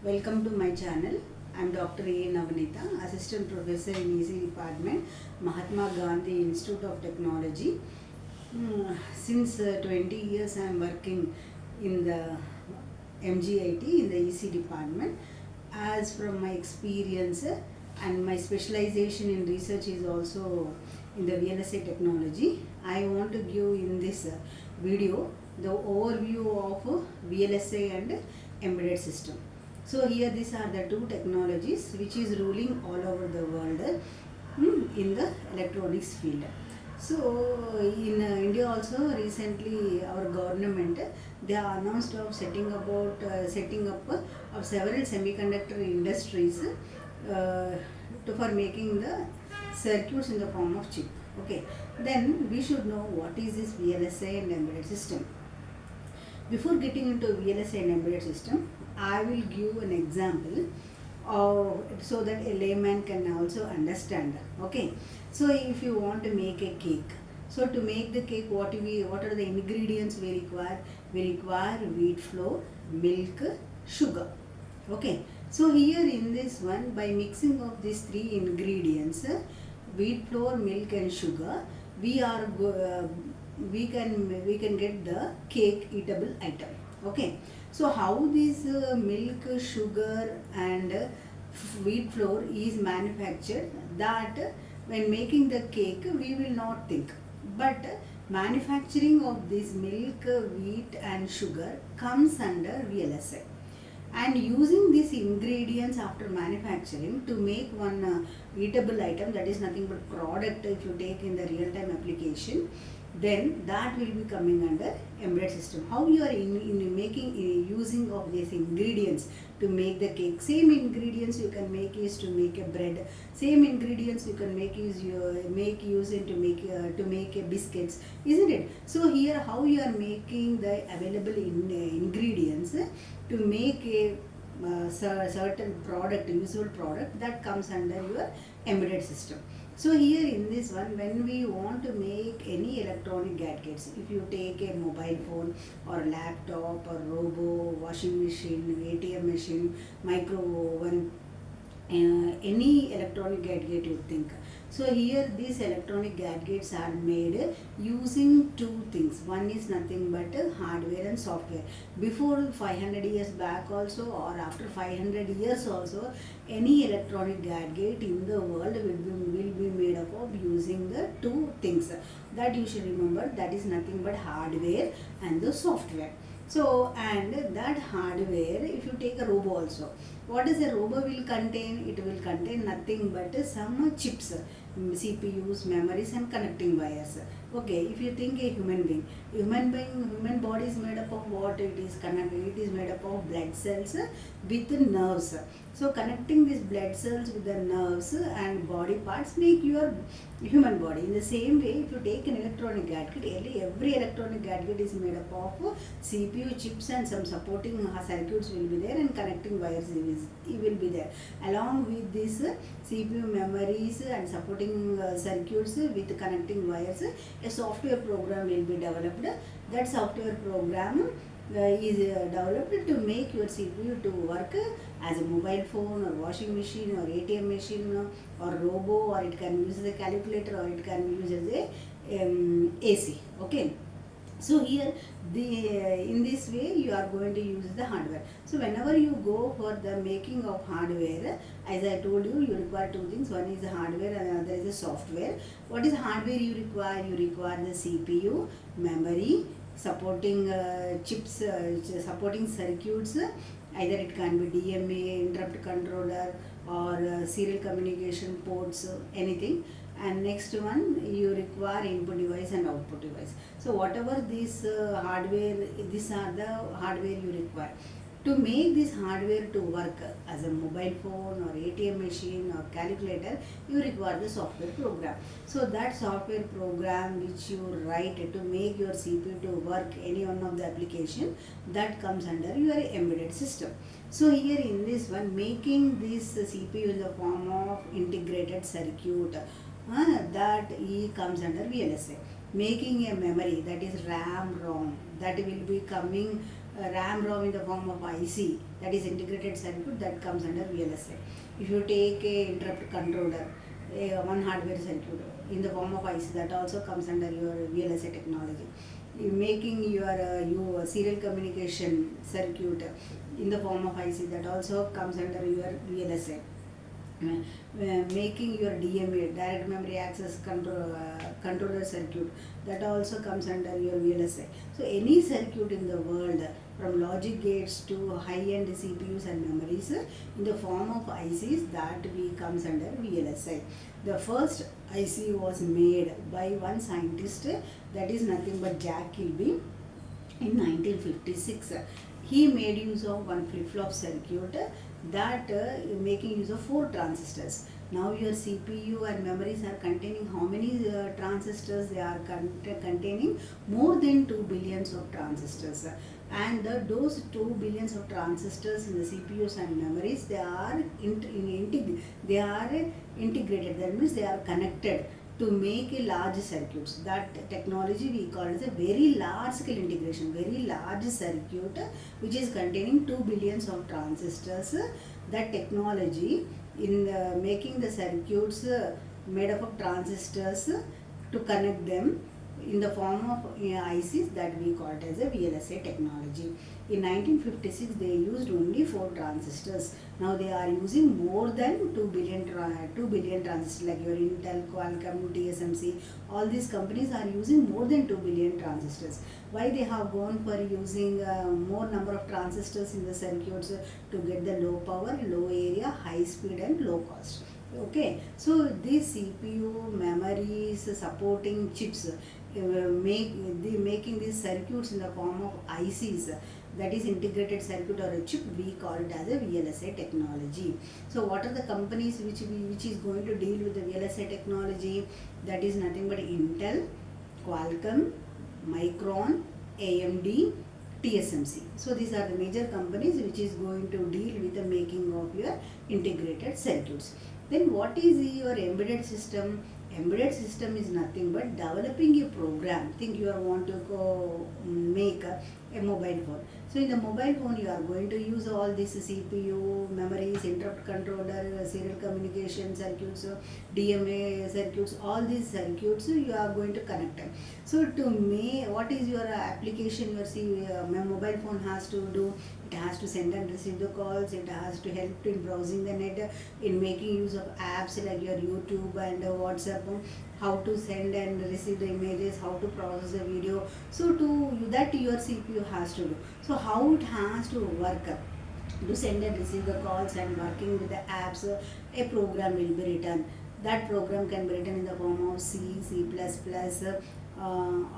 Welcome to my channel. I am Dr. A. Navanita, Assistant Professor in EC Department, Mahatma Gandhi Institute of Technology. Since 20 years I am working in the MGIT in the EC Department. As from my experience and my specialization in research is also in the VLSI technology, I want to give in this video the overview of VLSI and embedded system. So here these are the two technologies which is ruling all over the world in the electronics field. So in India also recently our government they are announced of setting up of several semiconductor industries for making the circuits in the form of chip. Okay, then we should know what is this VLSI and embedded system. Before getting into VLSI and embedded system, I will give an example so that a layman can also understand. Okay, so if you want to make a cake, so to make the cake, what are the ingredients we require? We require wheat flour, milk, sugar. Okay, so here in this one, by mixing of these three ingredients, wheat flour, milk and sugar, we can get the cake eatable item. Okay, so how this milk, sugar and wheat flour is manufactured, that when making the cake we will not think, but manufacturing of this milk, wheat and sugar comes under VLSI. And using these ingredients after manufacturing to make one eatable item, that is nothing but product if you take in the real-time application, then that will be coming under embedded system. How you are in making using of these ingredients to make the cake. Same ingredients you can make use to make a bread. Same ingredients you can make use to make a biscuits, isn't it? So here how you are making the available ingredients to make a certain product, useful product, that comes under your embedded system. So here in this one, when we want to make any electronic gadgets, if you take a mobile phone or laptop or robo, washing machine, ATM machine, micro oven, any electronic gadget you think. So here these electronic gadgets are made using two things. One is nothing but hardware and software. Before 500 years back also, or after 500 years also, any electronic gadget in the world will be made up of using the two things. That you should remember, that is nothing but hardware and the software. So, and that hardware, if you take a robo also, what is a robo will contain? It will contain nothing but some chips, CPUs, memories and connecting wires. Okay, if you think a human body is made up of what? It is made up of blood cells with nerves. So connecting these blood cells with the nerves and body parts make your human body. In the same way, if you take an electronic gadget, every electronic gadget is made up of CPU chips and some supporting circuits will be there and connecting wires will be there. Along with this CPU memories and supporting circuits with connecting wires, a software program will be developed. That software program is developed to make your CPU to work as a mobile phone or washing machine or ATM machine or robo, or it can use as a calculator, or it can use as a AC. Okay. So here in this way you are going to use the hardware. So whenever you go for the making of hardware, as I told you, you require two things. One is the hardware and another is the software. What is hardware you require? You require the CPU, memory, supporting chips, supporting circuits. Either it can be DMA, interrupt controller, or serial communication ports, anything. And next one, you require input device and output device. So whatever this hardware, these are the hardware you require. To make this hardware to work as a mobile phone or ATM machine or calculator, you require the software program. So that software program which you write to make your CPU to work any one of the application, that comes under your embedded system. So here in this one, making this CPU in the form of integrated circuit, that comes under VLSI. Making a memory, that is RAM, ROM, that will be coming RAM ROM in the form of IC, that is integrated circuit, that comes under VLSI. If you take a interrupt controller, one hardware circuit in the form of IC, that also comes under your VLSI technology. Making your serial communication circuit in the form of IC, that also comes under your VLSI. Making your DMA, direct memory access controller circuit, that also comes under your VLSI. So any circuit in the world, from logic gates to high-end CPUs and memories, in the form of ICs, that comes under VLSI. The first IC was made by one scientist, that is nothing but Jack Kilby, in 1956. He made use of one flip-flop circuit that making use of 4 transistors. Now your CPU and memories are containing how many transistors? They are containing more than 2 billions of transistors. And those 2 billions of transistors in the CPUs and memories, they are integrated. That means they are connected to make a large circuits. That technology we call as a very large scale integration, very large circuit which is containing 2 billions of transistors. That technology in making the circuits made up of transistors to connect them in the form of ICs, that we call it as a VLSI technology. In 1956 they used only 4 transistors. Now they are using more than 2 billion transistors, like your Intel, Qualcomm, TSMC. All these companies are using more than 2 billion transistors. Why they have gone for using more number of transistors in the circuits? To get the low power, low area, high speed and low cost. Okay, so these CPU memories supporting chips making these circuits in the form of ICs, that is integrated circuit or a chip, we call it as a VLSI technology. So what are the companies which is going to deal with the VLSI technology? That is nothing but Intel, Qualcomm, Micron, AMD, TSMC. So these are the major companies which is going to deal with the making of your integrated circuits. Then what is your embedded system? Embedded system is nothing but developing a program. Think you want to go make a mobile phone. So in the mobile phone you are going to use all this CPU, memories, interrupt controller, serial communication circuits, DMA circuits, all these circuits you are going to connect them. So to make, what is your application your mobile phone has to do? It has to send and receive the calls, it has to help in browsing the net, in making use of apps like your YouTube and WhatsApp, how to send and receive the images, how to process the video. So that your CPU has to do. So how it has to work to send and receive the calls and working with the apps, a program will be written. That program can be written in the form of C, C++,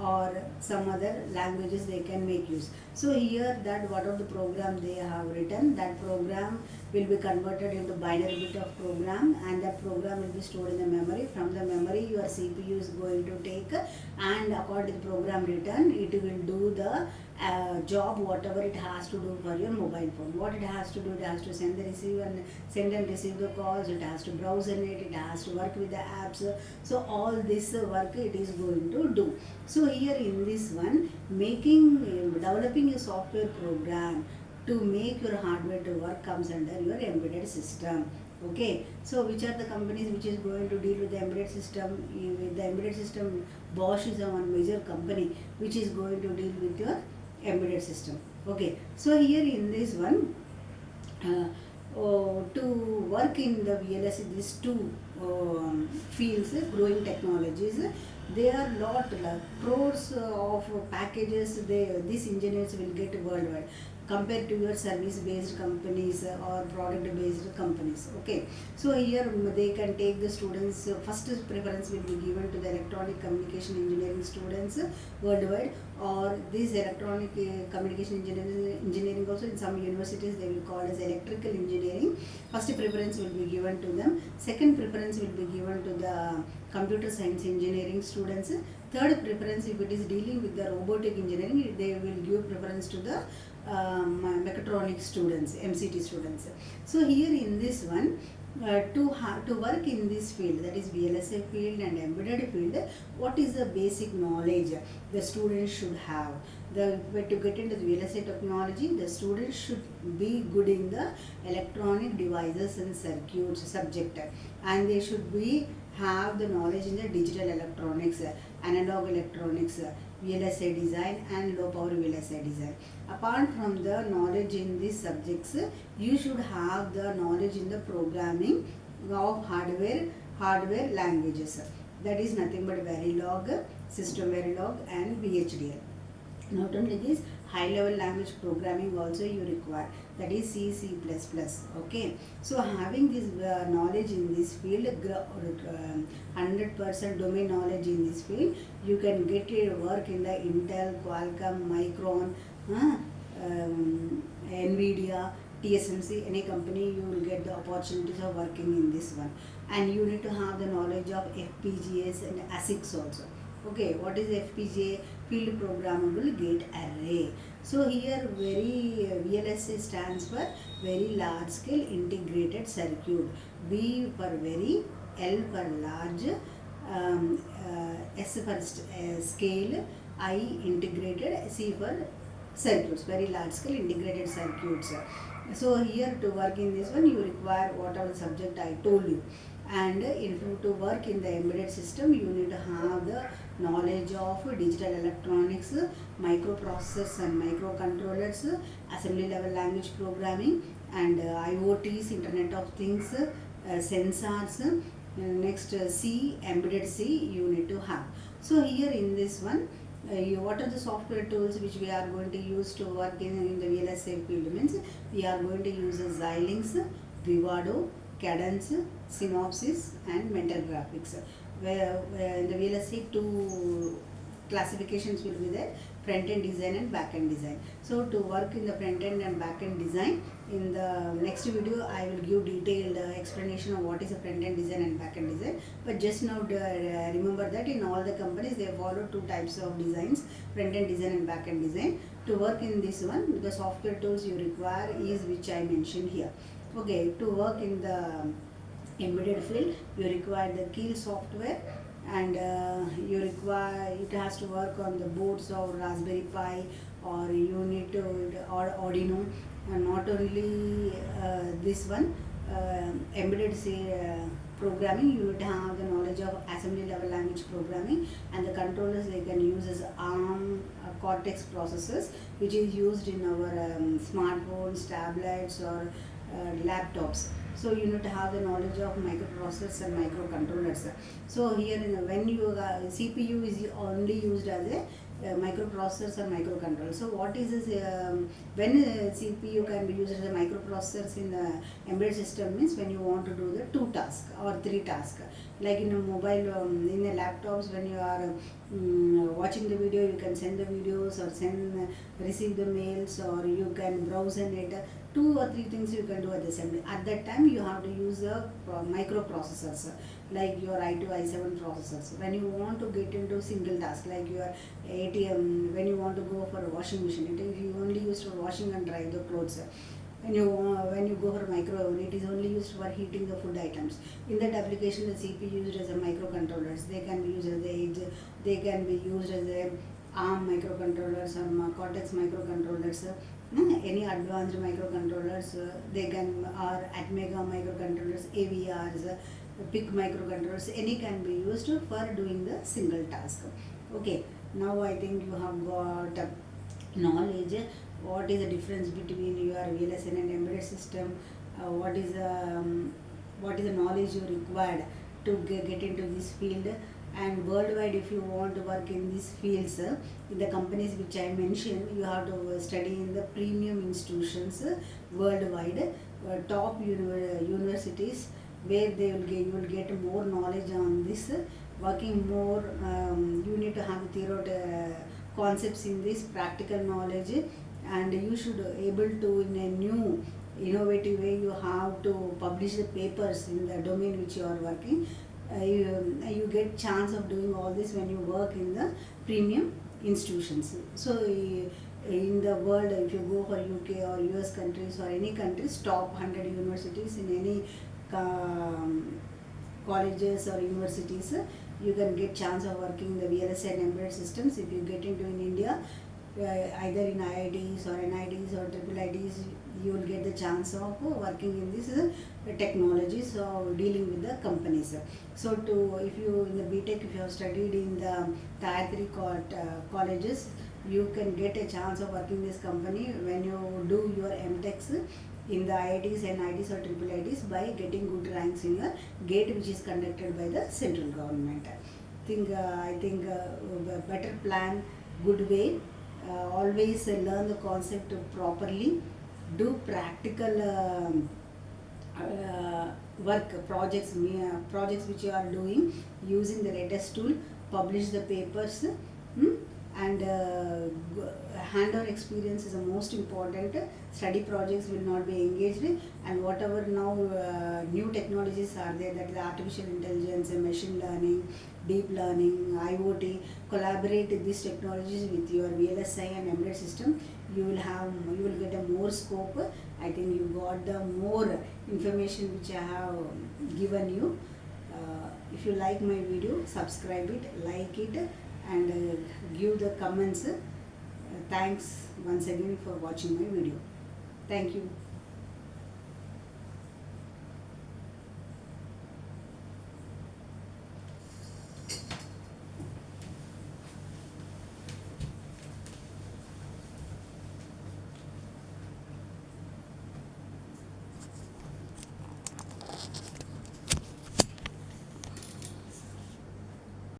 or some other languages they can make use. So here that what of the program they have written, that program will be converted into binary bit of program, and that program will be stored in the memory. From the memory your CPU is going to take, and according to the program written, it will do the job whatever it has to do for your mobile phone. What it has to do, it has to send and receive the calls, it has to browse in it, it has to work with the apps. So all this work it is going to do. So here in this one, developing a software program to make your hardware to work comes under your embedded system. Okay, so which are the companies which is going to deal with the embedded system? With the embedded system, Bosch is one major company which is going to deal with your embedded system. Okay, so here in this one, to work in the VLSI, these two fields, growing technologies, there are crores of packages these engineers will get worldwide, compared to your service based companies or product based companies. Okay, so here they can take the students, first preference will be given to the electronic communication engineering students worldwide, or this electronic communication engineering also in some universities they will call as electrical engineering. First preference will be given to them. Second preference will be given to the computer science engineering students. Third preference, if it is dealing with the robotic engineering, they will give preference to the mechatronics students, MCT students. So here in this one, to work in this field, that is VLSI field and embedded field, what is the basic knowledge the students should have? To get into the VLSI technology, the students should be good in the electronic devices and circuits subject, and they should be have the knowledge in the digital electronics, analog electronics, VLSI design and low power VLSI design. Apart from the knowledge in these subjects, you should have the knowledge in the programming of hardware languages. That is nothing but Verilog, System Verilog and VHDL. Not only this, high level language programming also you require, that is C, C++. Okay, so having this knowledge in this field, 100% domain knowledge in this field, you can get work in the Intel, Qualcomm, Micron, Nvidia, TSMC, any company. You will get the opportunities of working in this one, and you need to have the knowledge of FPGAs and ASICs also. Okay, what is FPGA? Field Programmable Gate Array. So here VLSI stands for Very Large Scale Integrated Circuit. V for very, L for large, S for scale, I integrated, C for circuits, very large scale integrated circuits. So here to work in this one, you require whatever subject I told you. And to work in the embedded system, you need to have the knowledge of digital electronics, microprocessors and microcontrollers, assembly level language programming, and IoTs, Internet of Things, sensors. Next, C, embedded C, you need to have. So here in this one, what are the software tools which we are going to use to work in the VLSI field? Means we are going to use Xilinx, Vivado, Cadence, Synopsys and Mental Graphics. Where in the VLSI, two classifications will be there: front-end design and back-end design. So to work in the front-end and back-end design, in the next video I will give detailed explanation of what is a front-end design and back-end design. But just now remember that in all the companies they follow two types of designs: front-end design and back-end design. To work in this one, the software tools you require is which I mentioned here. Okay, to work in the embedded field, you require the Keel software, and you require, it has to work on the boards of Raspberry Pi, or you need to, or Arduino. And not only this one, embedded programming, you need to have the knowledge of assembly level language programming, and the controllers they can use as ARM Cortex processors, which is used in our smartphones, tablets or laptops. So you need to have the knowledge of microprocessors and microcontrollers. So here when you CPU is only used as a microprocessors or microcontroller. So what is this? When CPU can be used as a microprocessors in the embedded system means when you want to do the 2 tasks or 3 tasks. Like in a mobile, in the laptops, when you are watching the video, you can send the videos or receive the mails, or you can browse the net. 2 or 3 things you can do at the same time. At that time, you have to use the microprocessors like your i2, i7 processors. When you want to get into single task, like your ATM, when you want to go for a washing machine, it is only used for washing and drying the clothes. When you go for microwave, it is only used for heating the food items. In that application, the CPU used as a microcontrollers. They can be used as they can be used as a ARM microcontrollers or Cortex microcontrollers. Any advanced microcontrollers, they can, or Atmega microcontrollers, AVRs, PIC microcontrollers, any can be used for doing the single task. Okay, now I think you have got knowledge what is the difference between your VLSI and embedded system, what is the knowledge you required to get into this field. And worldwide, if you want to work in these fields, in the companies which I mentioned, you have to study in the premium institutions worldwide, top universities, where you will get more knowledge on this, working more. You need to have theoretical concepts in this, practical knowledge, and you should able to, in a new innovative way, you have to publish the papers in the domain which you are working. You get chance of doing all this when you work in the premium institutions. So in the world, if you go for UK or US countries or any countries, top 100 universities in any colleges or universities, you can get chance of working the VLSI and embedded systems. If you get into in India, either in IITs or NITs or triple ITs, you will get the chance of working in this technologies or dealing with the companies. So to, if you in the BTech, if you have studied in the tier 3 colleges, you can get a chance of working in this company when you do your MTechs in the IITs, NITs or triple ITs by getting good ranks in your GATE, which is conducted by the central government. I think better plan, good way, always learn the concept properly, do practical work projects which you are doing using the latest tool, publish the papers, and hand-on experience is the most important. Study projects will not be engaged, and whatever now new technologies are there, that is artificial intelligence, machine learning, deep learning, IoT, collaborate these technologies with your VLSI and embedded system. You will get a more scope. I think you got the more information which I have given you. If you like my video, subscribe it, like it, and give the comments. Thanks once again for watching my video. Thank you.